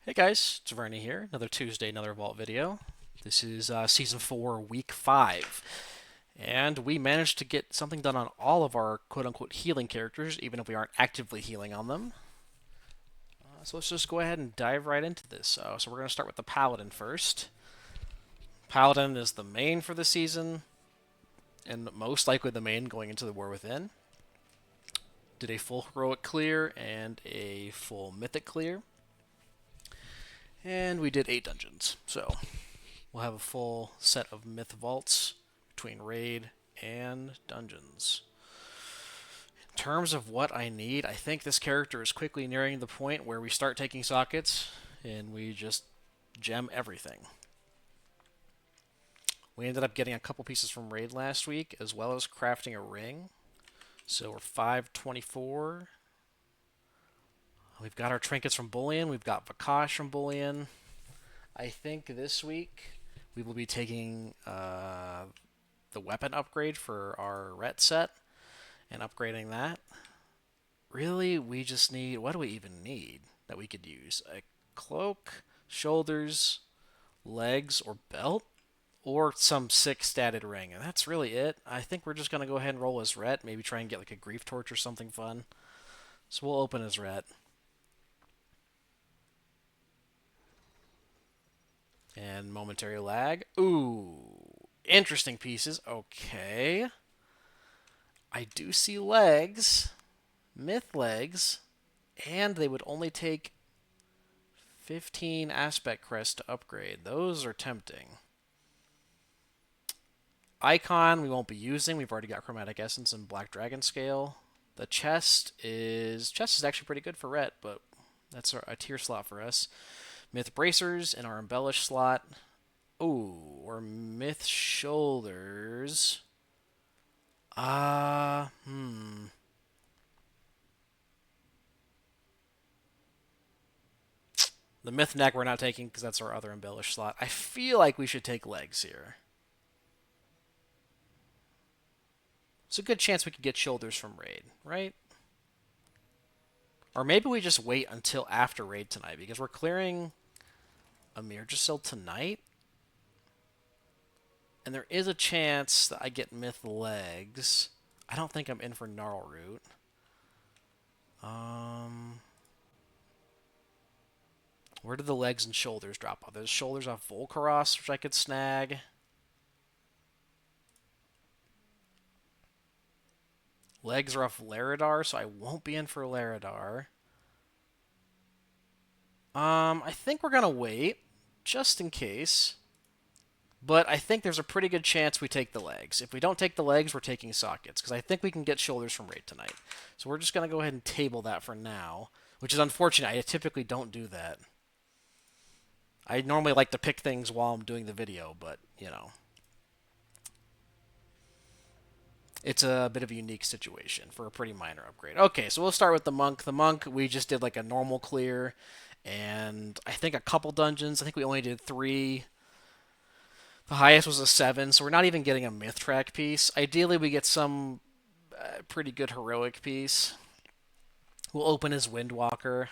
Hey guys, it's Vernie here. Another Tuesday, another Vault video. This is Season 4, Week 5. And we managed to get something done on all of our quote-unquote healing characters, even if we aren't actively healing on them. So let's just go ahead and dive right into this. So we're going to start with the Paladin first. Paladin is the main for the season, and most likely the main going into the War Within. Did a full Heroic clear and a full Mythic clear. And we did 8 dungeons. So we'll have a full set of myth vaults between raid and dungeons. In terms of what I need, I think this character is quickly nearing the point where we start taking sockets and we just gem everything. We ended up getting a couple pieces from raid last week, as well as crafting a ring. So we're 524. We've got our trinkets from Bullion. We've got Vakash from Bullion. I think this week we will be taking the weapon upgrade for our Ret set and upgrading that. Really, we just need, what do we even need that we could use? A cloak, shoulders, legs, or belt, or some sick statted ring. And that's really it. I think we're just going to go ahead and roll as Ret, maybe try and get like a grief torch or something fun. So we'll open as Ret. And momentary lag. Ooh, interesting pieces. Okay. I do see legs, myth legs, and they would only take 15 aspect crest to upgrade. Those are tempting. Icon we won't be using. We've already got chromatic essence and black dragon scale. The chest is actually pretty good for Ret, but that's a tier slot for us. Myth bracers in our embellish slot. Ooh, or myth shoulders. Ah, The myth neck we're not taking because that's our other embellish slot. I feel like we should take legs here. It's a good chance we could get shoulders from raid, right? Or maybe we just wait until after raid tonight because we're clearing a Mirjasil tonight. And there is a chance that I get myth legs. I don't think I'm in for gnarl root. Where did the legs and shoulders drop off? There's shoulders off Volcaros, which I could snag. Legs are off Laridar, so I won't be in for Laridar. I think we're gonna wait, just in case. But I think there's a pretty good chance we take the legs. If we don't take the legs, we're taking sockets, because I think we can get shoulders from raid tonight. So we're just gonna go ahead and table that for now, which is unfortunate. I typically don't do that. I normally like to pick things while I'm doing the video, but, you know. It's a bit of a unique situation for a pretty minor upgrade. Okay, so we'll start with the monk. The monk, we just did like a normal clear, and I think a couple dungeons. I think we only did 3. The highest was a 7, so we're not even getting a myth track piece. Ideally, we get some pretty good heroic piece. We'll open as Windwalker.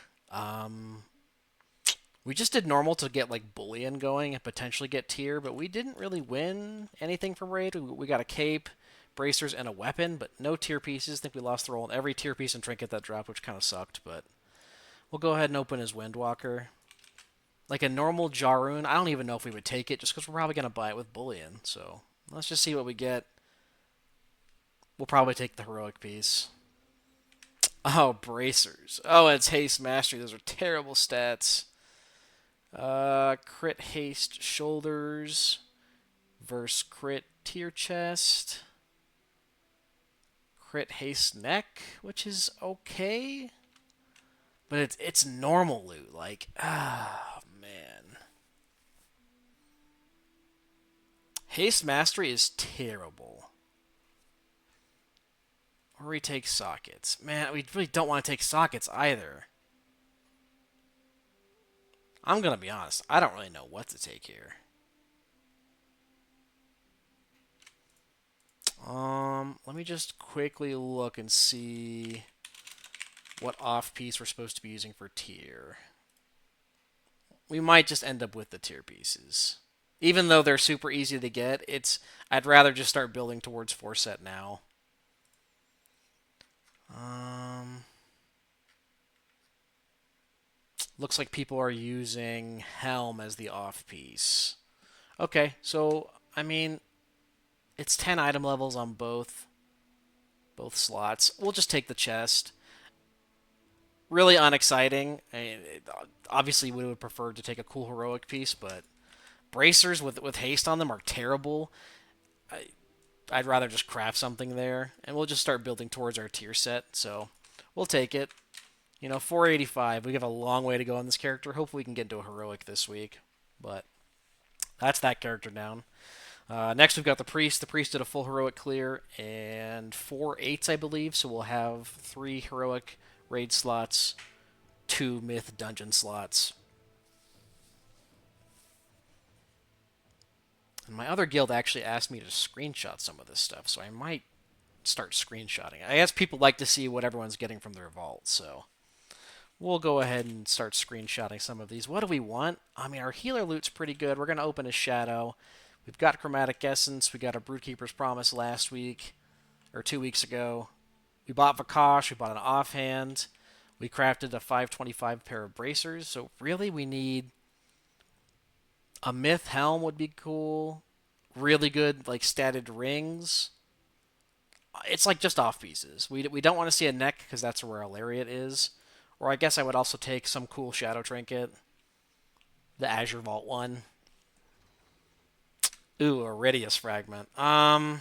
We just did normal to get like Bullion going and potentially get tier, but we didn't really win anything from raid. We got a cape, bracers, and a weapon, but no tier pieces. I think we lost the roll on every tier piece and trinket that dropped, which kind of sucked, but we'll go ahead and open as Windwalker. Like a normal Jarun, I don't even know if we would take it just because we're probably going to buy it with Bullion. So let's just see what we get. We'll probably take the heroic piece. Oh, bracers. Oh, it's haste mastery. Those are terrible stats. Crit haste shoulders versus crit tier chest. Crit haste neck, which is okay, but it's normal loot. Like, man, haste mastery is terrible. Or we take sockets. Man, we really don't want to take sockets either. I'm gonna be honest. I don't really know what to take here. Let me just quickly look and see what off piece we're supposed to be using for tier. we might just end up with the tier pieces. Even though they're super easy to get, I'd rather just start building towards 4 set now. Um, Looks like people are using Helm as the off piece. Okay, so I mean, it's 10 item levels on both slots. We'll just take the chest. Really unexciting. I mean, obviously, we would prefer to take a cool heroic piece, but bracers with haste on them are terrible. I, I'd rather just craft something there, and we'll just start building towards our tier set. So we'll take it. 485. We have a long way to go on this character. Hopefully, we can get into a heroic this week. But that's that character down. Next, we've got the priest. The priest did a full heroic clear and 4 8s, I believe. So we'll have 3 heroic raid slots, 2 myth dungeon slots. And my other guild actually asked me to screenshot some of this stuff, so I might start screenshotting. I guess people like to see what everyone's getting from their vault, so we'll go ahead and start screenshotting some of these. What do we want? I mean, our healer loot's pretty good. We're going to open a shadow. We've got Chromatic Essence. We got a Broodkeeper's Promise last week, or 2 weeks ago. We bought Vakash. We bought an offhand. We crafted a 525 pair of bracers. So really, we need a Myth Helm would be cool. Really good, like, statted rings. It's like just off pieces. We don't want to see a neck because that's where our Lariat is. Or I guess I would also take some cool Shadow Trinket. The Azure Vault one. Ooh, Iridius Fragment. I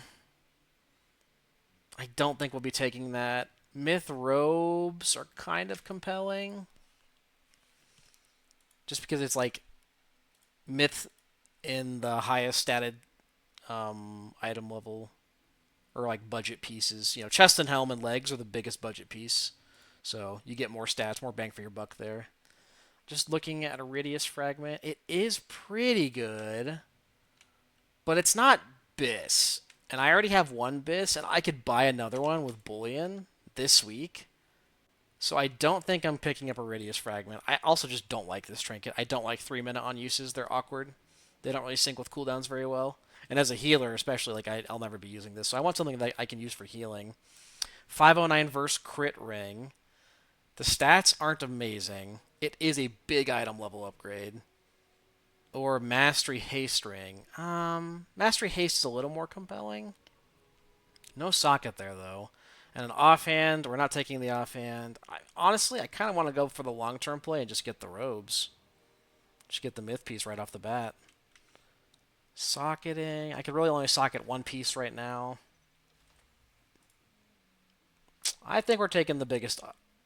don't think we'll be taking that. Myth Robes are kind of compelling. Just because it's like Myth in the highest statted item level. Or like budget pieces. Chest and helm and legs are the biggest budget piece. So you get more stats, more bang for your buck there. Just looking at Iridius Fragment, it is pretty good. But it's not Bis. And I already have one Bis, and I could buy another one with Bullion this week. So I don't think I'm picking up Iridius Fragment. I also just don't like this trinket. I don't like 3-minute on uses. They're awkward. They don't really sync with cooldowns very well. And as a healer, especially, like I'll never be using this. So I want something that I can use for healing. 509 verse crit ring. The stats aren't amazing. It is a big item level upgrade. Or Mastery Haste Ring. Mastery Haste is a little more compelling. No socket there, though. And an offhand, we're not taking the offhand. Honestly, I kind of want to go for the long-term play and just get the robes. Just get the myth piece right off the bat. Socketing. I could really only socket one piece right now. I think we're taking the biggest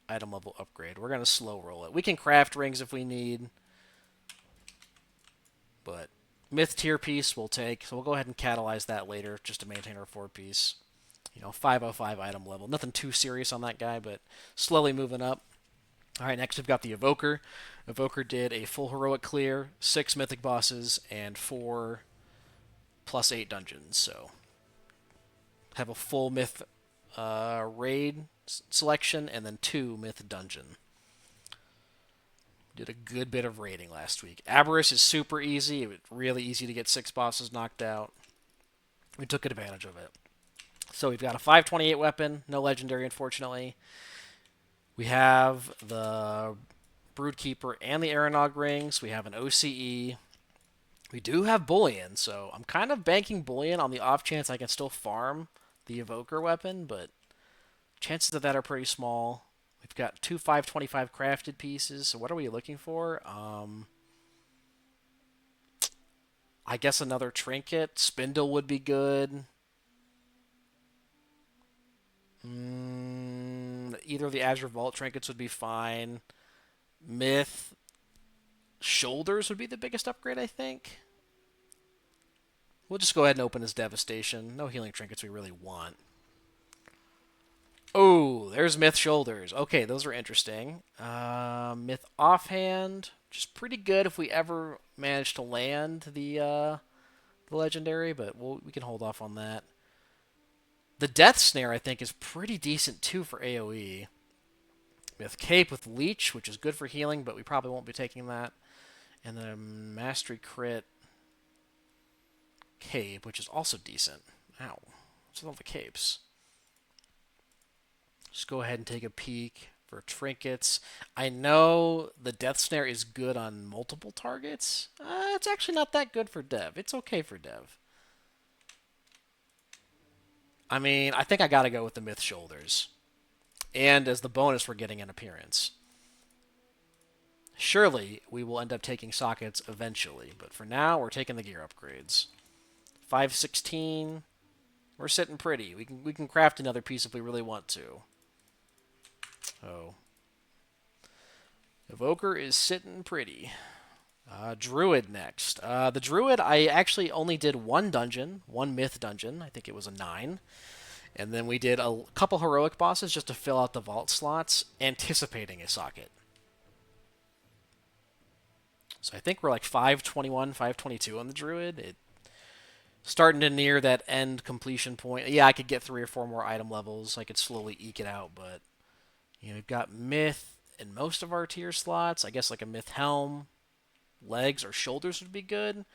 item level upgrade. We're going to slow roll it. We can craft rings if we need. But myth tier piece we'll take. So we'll go ahead and catalyze that later just to maintain our 4-piece. 505 item level. Nothing too serious on that guy, but slowly moving up. All right, next we've got the Evoker. Evoker did a full heroic clear, 6 mythic bosses, and 4 +8 dungeons. So have a full myth raid selection and then 2 myth dungeon. Did a good bit of raiding last week. Aberrus is super easy. It was really easy to get 6 bosses knocked out. We took advantage of it. So we've got a 528 weapon, no legendary, unfortunately. We have the Broodkeeper and the Aeronog rings. We have an OCE. We do have Bullion, so I'm kind of banking Bullion on the off chance I can still farm the Evoker weapon, but chances of that are pretty small. We've got 2 525 crafted pieces, so what are we looking for? I guess another trinket. Spindle would be good. Either of the Azure Vault trinkets would be fine. Myth Shoulders would be the biggest upgrade, I think. We'll just go ahead and open his Devastation. No healing trinkets we really want. Oh, there's Myth Shoulders. Okay, those are interesting. Myth Offhand, which is pretty good if we ever manage to land the legendary, but we can hold off on that. The Death Snare, I think, is pretty decent, too, for AoE. Myth Cape with Leech, which is good for healing, but we probably won't be taking that. And then a Mastery Crit Cape, which is also decent. Ow. What's with all the capes? Just go ahead and take a peek for trinkets. I know the Death Snare is good on multiple targets. It's actually not that good for Dev. It's okay for Dev. I mean, I think I gotta go with the Myth Shoulders. And as the bonus, we're getting an appearance. Surely, we will end up taking sockets eventually, but for now, we're taking the gear upgrades. 516. We're sitting pretty. We can craft another piece if we really want to. Oh. Evoker is sitting pretty. Druid next. The Druid, I actually only did one dungeon, one myth dungeon. I think it was a 9. And then we did a couple heroic bosses just to fill out the vault slots, anticipating a socket. So I think we're like 521, 522 on the Druid. It starting to near that end completion point. Yeah, I could get 3 or 4 more item levels. I could slowly eke it out, but we've got myth in most of our tier slots. I guess like a myth helm, legs or shoulders would be good.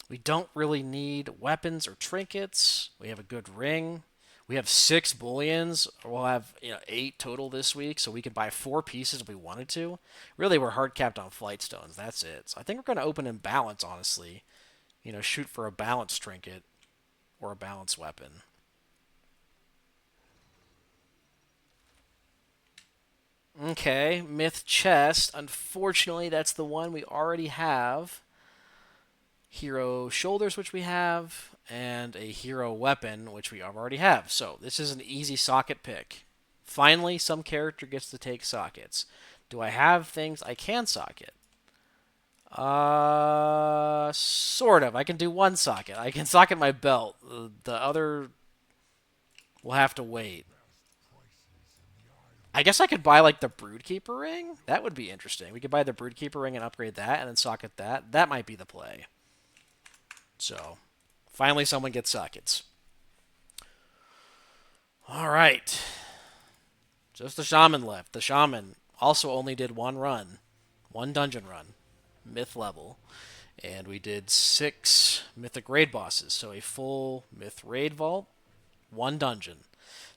We don't really need weapons or trinkets. We have a good ring. We have 6 bullions. We'll have 8 total this week, so we could buy 4 pieces if we wanted to. Really, we're hard capped on flight stones. That's it. So I think we're going to open in balance, honestly. Shoot for a balance trinket or a balance weapon. Okay, myth chest. Unfortunately, that's the one we already have. Hero shoulders, which we have, and a hero weapon, which we already have. So this is an easy socket pick. Finally, some character gets to take sockets. Do I have things I can socket? Sort of. I can do one socket. I can socket my belt. The other will have to wait. I guess I could buy like the Broodkeeper ring. That would be interesting. We could buy the Broodkeeper ring and upgrade that, and then socket that. That might be the play. So, finally, someone gets sockets. All right. Just the Shaman left. The Shaman also only did one run, one dungeon run, myth level. And we did 6 mythic raid bosses. So, a full myth raid vault, one dungeon.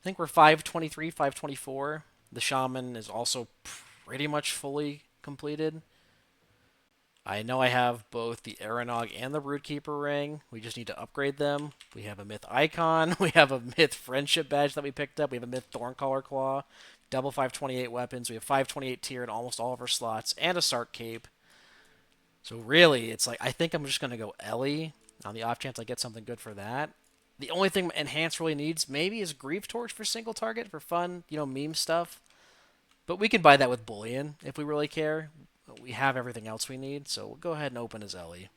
I think we're 523, 524. The Shaman is also pretty much fully completed. I know I have both the Aeronog and the Broodkeeper ring. We just need to upgrade them. We have a Myth Icon. We have a Myth Friendship Badge that we picked up. We have a Myth Thorncaller Claw. Double 528 weapons. We have 528 tier in almost all of our slots. And a Sark Cape. So really, it's like, I think I'm just going to go Ellie on the off chance I get something good for that. The only thing Enhance really needs maybe is Grief Torch for single target for fun, meme stuff. But we can buy that with Bullion if we really care. We have everything else we need, so we'll go ahead and open as Ellie.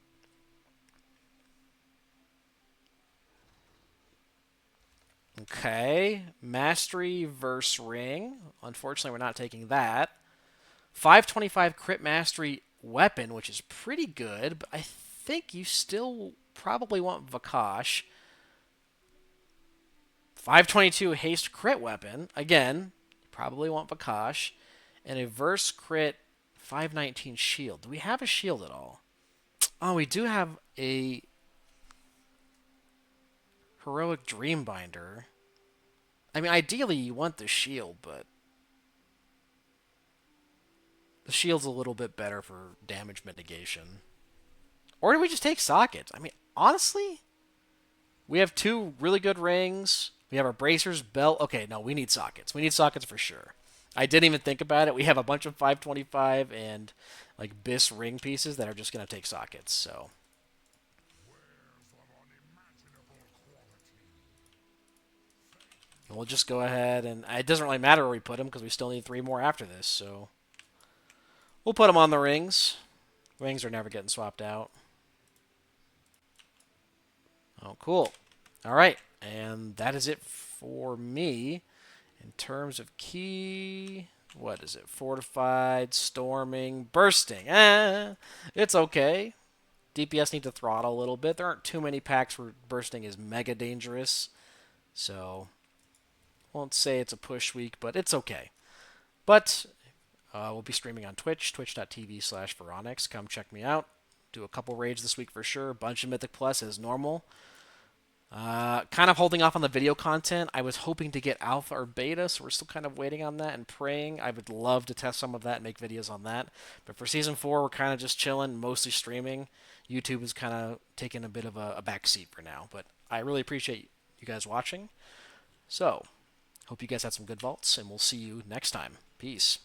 Okay, Mastery versus Ring. Unfortunately, we're not taking that. 525 Crit Mastery Weapon, which is pretty good, but I think you still probably want Vakash. 522 Haste Crit Weapon. Again, you probably want Vakash. And a Verse Crit 519 Shield. Do we have a shield at all? Oh, we do have a Heroic Dreambinder. I mean, ideally you want the shield, but the shield's a little bit better for damage mitigation. Or do we just take sockets? I mean, honestly, we have 2 really good rings. We have our bracers, belt. Okay, no, we need sockets. We need sockets for sure. I didn't even think about it. We have a bunch of 525 and like BIS ring pieces that are just going to take sockets, so. We'll just go ahead and it doesn't really matter where we put them because we still need 3 more after this, so. We'll put them on the rings. Rings are never getting swapped out. Oh, cool. All right, and that is it for me. In terms of key, what is it? Fortified, storming, bursting. It's okay. DPS need to throttle a little bit. There aren't too many packs where bursting is mega dangerous. So, won't say it's a push week, but it's okay. But We'll be streaming on Twitch, twitch.tv/Veronix. Come check me out. Do a couple raids this week for sure. Bunch of Mythic Plus as normal. Kind of holding off on the video content. I was hoping to get alpha or beta, so we're still kind of waiting on that and praying. I would love to test some of that and make videos on that. But for Season 4, we're kind of just chilling, mostly streaming. YouTube is kind of taking a bit of a back seat for now. But I really appreciate you guys watching. So, hope you guys had some good vaults, and we'll see you next time. Peace.